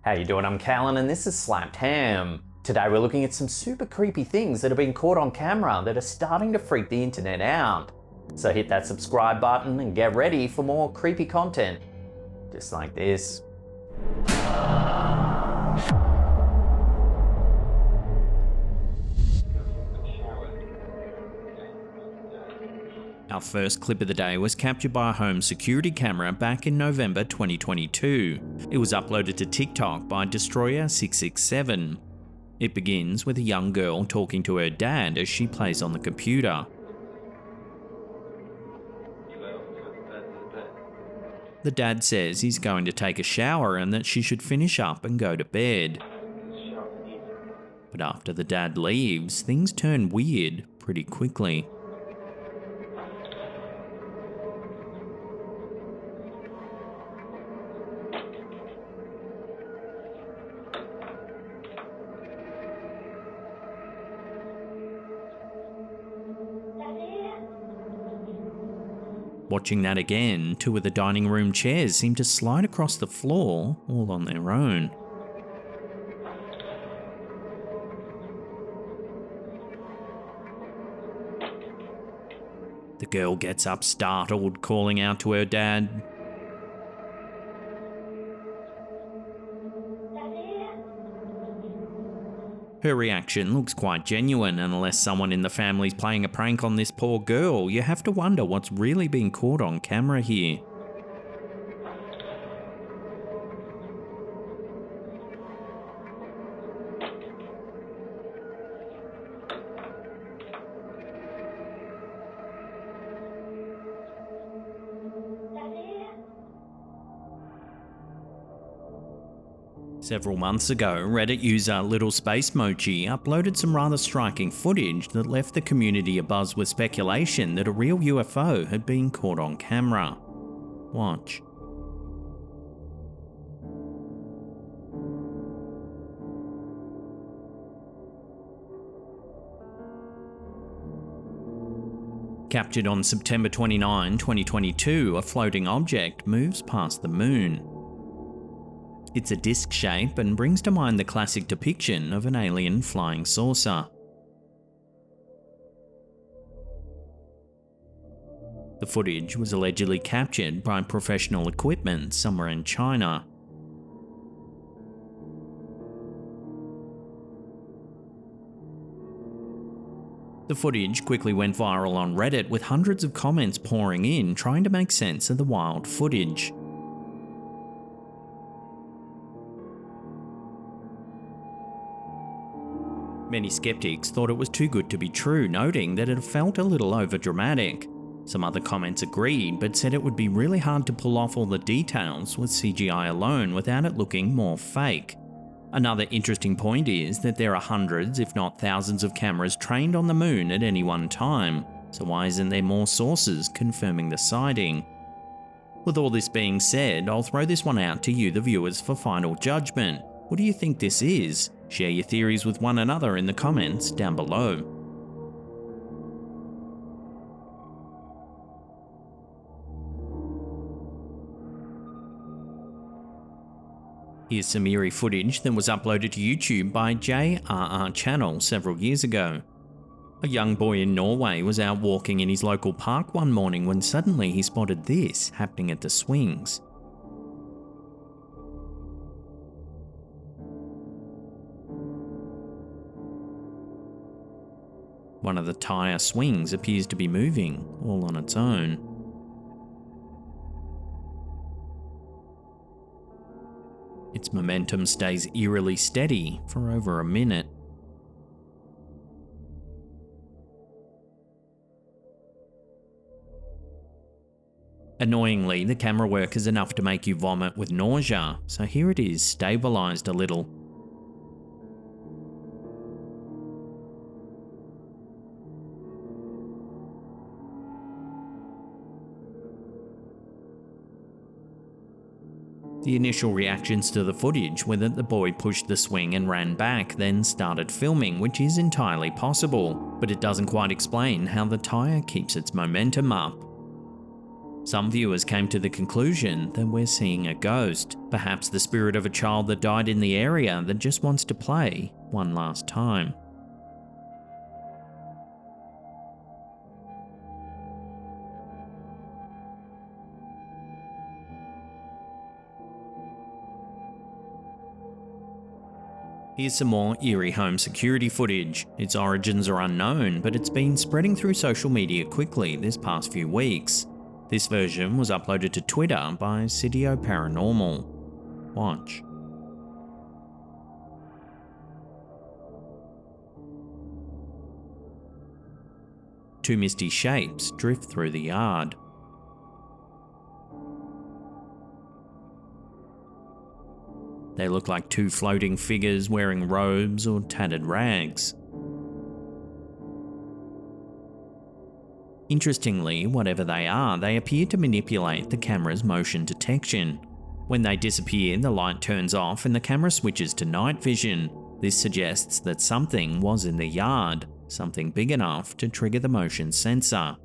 How you doing? I'm Callan and this is Slapped Ham. Today we're looking at some super creepy things that have been caught on camera that are starting to freak the internet out. So hit that subscribe button and get ready for more creepy content. Just like this. Our first clip of the day was captured by a home security camera back in November 2022. It was uploaded to TikTok by Destroyer667. It begins with a young girl talking to her dad as she plays on the computer. The dad says he's going to take a shower and that she should finish up and go to bed. But after the dad leaves, things turn weird pretty quickly. Watching that again, two of the dining room chairs seem to slide across the floor all on their own. The girl gets up startled, calling out to her dad. Her reaction looks quite genuine, and unless someone in the family's playing a prank on this poor girl, you have to wonder what's really being caught on camera here. Several months ago, Reddit user Little Space Mochi uploaded some rather striking footage that left the community abuzz with speculation that a real UFO had been caught on camera. Watch. Captured on September 29, 2022, a floating object moves past the moon. It's a disc shape and brings to mind the classic depiction of an alien flying saucer. The footage was allegedly captured by professional equipment somewhere in China. The footage quickly went viral on Reddit with hundreds of comments pouring in trying to make sense of the wild footage. Many skeptics thought it was too good to be true, noting that it felt a little overdramatic. Some other comments agreed, but said it would be really hard to pull off all the details with CGI alone without it looking more fake. Another interesting point is that there are hundreds, if not thousands of cameras trained on the moon at any one time, so why isn't there more sources confirming the sighting? With all this being said, I'll throw this one out to you the viewers for final judgment. What do you think this is? Share your theories with one another in the comments down below. Here's some eerie footage that was uploaded to YouTube by JRR Channel several years ago. A young boy in Norway was out walking in his local park one morning when suddenly he spotted this happening at the swings. One of the tire swings appears to be moving all on its own. Its momentum stays eerily steady for over a minute. Annoyingly, the camera work is enough to make you vomit with nausea, so here it is stabilized a little. The initial reactions to the footage were that the boy pushed the swing and ran back, then started filming, which is entirely possible, but it doesn't quite explain how the tyre keeps its momentum up. Some viewers came to the conclusion that we're seeing a ghost, perhaps the spirit of a child that died in the area that just wants to play one last time. Here's some more eerie home security footage. Its origins are unknown, but it's been spreading through social media quickly this past few weeks. This version was uploaded to Twitter by Studio Paranormal. Watch. Two misty shapes drift through the yard. They look like two floating figures wearing robes or tattered rags. Interestingly, whatever they are, they appear to manipulate the camera's motion detection. When they disappear, the light turns off and the camera switches to night vision. This suggests that something was in the yard, something big enough to trigger the motion sensor.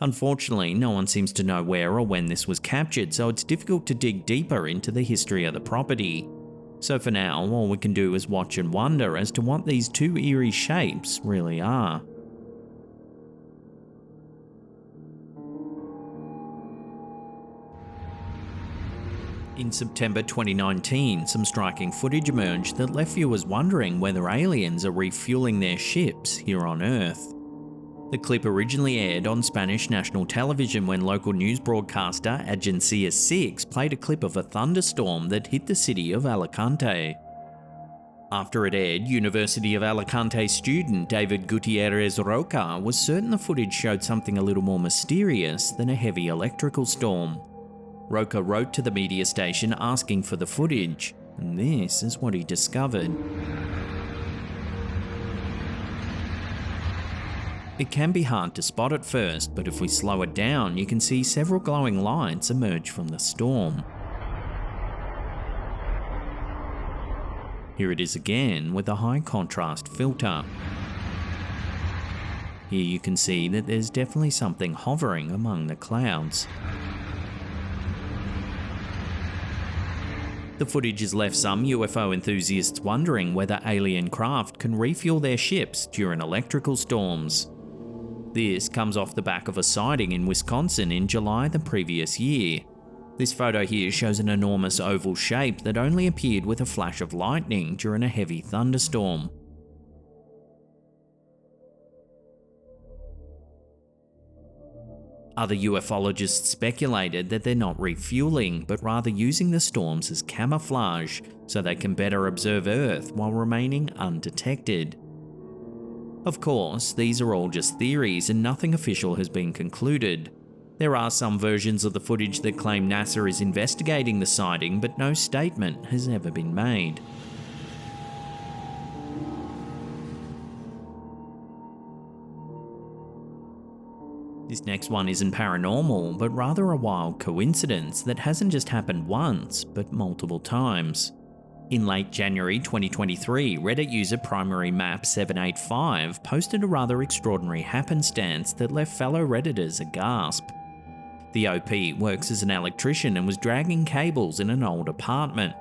Unfortunately, no one seems to know where or when this was captured, so it's difficult to dig deeper into the history of the property. So for now, all we can do is watch and wonder as to what these two eerie shapes really are. In September 2019, some striking footage emerged that left viewers wondering whether aliens are refueling their ships here on Earth. The clip originally aired on Spanish national television when local news broadcaster Agencia 6 played a clip of a thunderstorm that hit the city of Alicante. After it aired, University of Alicante student David Gutierrez Roca was certain the footage showed something a little more mysterious than a heavy electrical storm. Roca wrote to the media station asking for the footage, and this is what he discovered. It can be hard to spot at first, but if we slow it down, you can see several glowing lights emerge from the storm. Here it is again with a high contrast filter. Here you can see that there's definitely something hovering among the clouds. The footage has left some UFO enthusiasts wondering whether alien craft can refuel their ships during electrical storms. This comes off the back of a sighting in Wisconsin in July the previous year. This photo here shows an enormous oval shape that only appeared with a flash of lightning during a heavy thunderstorm. Other ufologists speculated that they're not refueling, but rather using the storms as camouflage, so they can better observe Earth while remaining undetected. Of course, these are all just theories and nothing official has been concluded. There are some versions of the footage that claim NASA is investigating the sighting, but no statement has ever been made. This next one isn't paranormal, but rather a wild coincidence that hasn't just happened once, but multiple times. In late January 2023, Reddit user PrimaryMap785 posted a rather extraordinary happenstance that left fellow Redditors aghast. The OP works as an electrician and was dragging cables in an old apartment.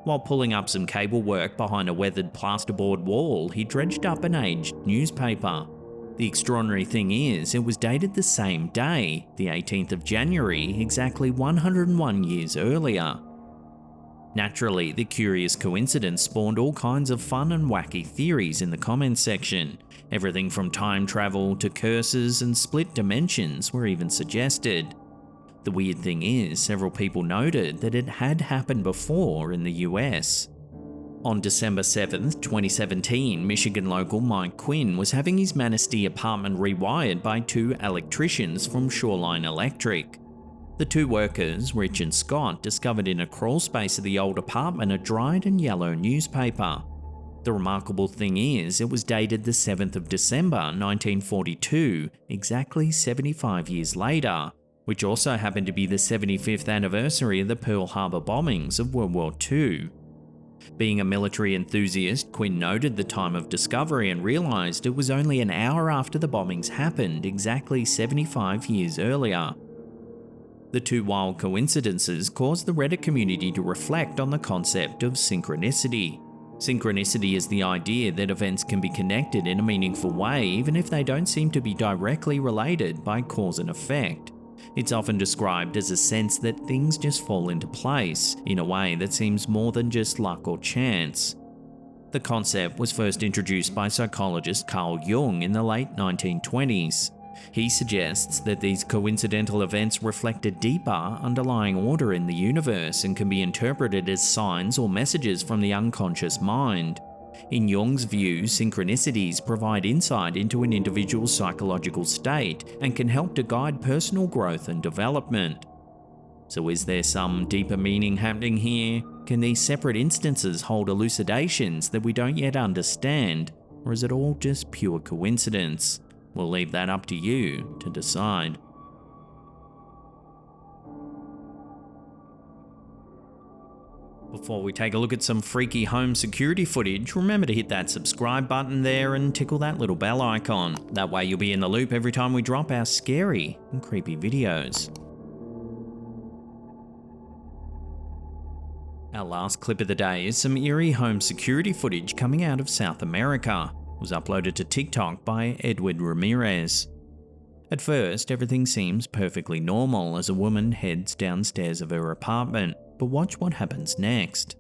While pulling up some cable work behind a weathered plasterboard wall, he dredged up an aged newspaper. The extraordinary thing is, it was dated the same day, the 18th of January, exactly 101 years earlier. Naturally, the curious coincidence spawned all kinds of fun and wacky theories in the comments section. Everything from time travel to curses and split dimensions were even suggested. The weird thing is, several people noted that it had happened before in the US. On December 7th, 2017, Michigan local Mike Quinn was having his Manistee apartment rewired by two electricians from Shoreline Electric. The two workers, Rich and Scott, discovered in a crawl space of the old apartment a dried and yellow newspaper. The remarkable thing is, it was dated the 7th of December 1942, exactly 75 years later, which also happened to be the 75th anniversary of the Pearl Harbor bombings of World War II. Being a military enthusiast, Quinn noted the time of discovery and realised it was only an hour after the bombings happened, exactly 75 years earlier. The two wild coincidences caused the Reddit community to reflect on the concept of synchronicity. Synchronicity is the idea that events can be connected in a meaningful way even if they don't seem to be directly related by cause and effect. It's often described as a sense that things just fall into place in a way that seems more than just luck or chance. The concept was first introduced by psychologist Carl Jung in the late 1920s. He suggests that these coincidental events reflect a deeper, underlying order in the universe and can be interpreted as signs or messages from the unconscious mind. In Jung's view, synchronicities provide insight into an individual's psychological state and can help to guide personal growth and development. So is there some deeper meaning happening here? Can these separate instances hold elucidations that we don't yet understand, or is it all just pure coincidence? We'll leave that up to you to decide. Before we take a look at some freaky home security footage, remember to hit that subscribe button there and tickle that little bell icon. That way you'll be in the loop every time we drop our scary and creepy videos. Our last clip of the day is some eerie home security footage coming out of South America. It was uploaded to TikTok by Edward Ramirez. At first, everything seems perfectly normal as a woman heads downstairs of her apartment, but watch what happens next.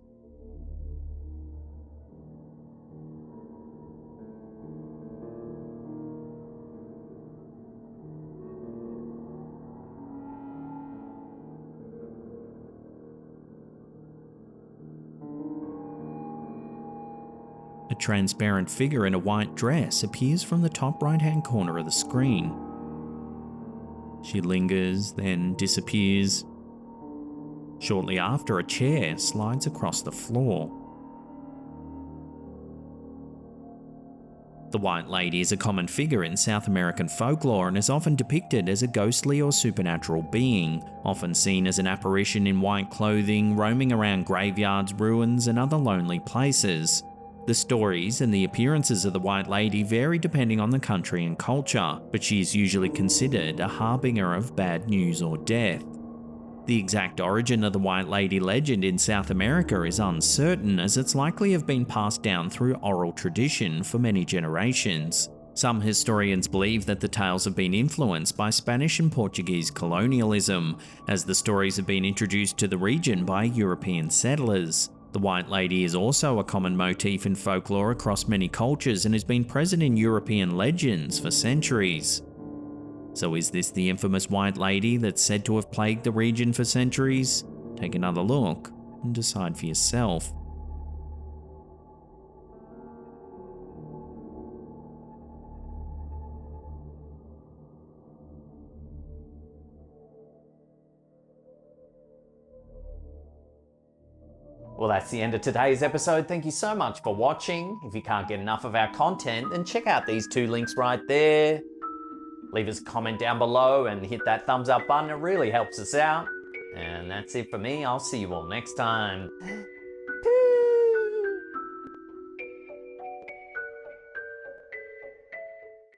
A transparent figure in a white dress appears from the top right-hand corner of the screen. She lingers, then disappears. Shortly after, a chair slides across the floor. The White Lady is a common figure in South American folklore and is often depicted as a ghostly or supernatural being, often seen as an apparition in white clothing, roaming around graveyards, ruins, and other lonely places. The stories and the appearances of the White Lady vary depending on the country and culture, but she is usually considered a harbinger of bad news or death. The exact origin of the White Lady legend in South America is uncertain, as it's likely have been passed down through oral tradition for many generations. Some historians believe that the tales have been influenced by Spanish and Portuguese colonialism, as the stories have been introduced to the region by European settlers. The White Lady is also a common motif in folklore across many cultures and has been present in European legends for centuries. So is this the infamous White Lady that's said to have plagued the region for centuries? Take another look and decide for yourself. Well, that's the end of today's episode. Thank you so much for watching. If you can't get enough of our content, then check out these two links right there. Leave us a comment down below and hit that thumbs up button. It really helps us out. And that's it for me. I'll see you all next time.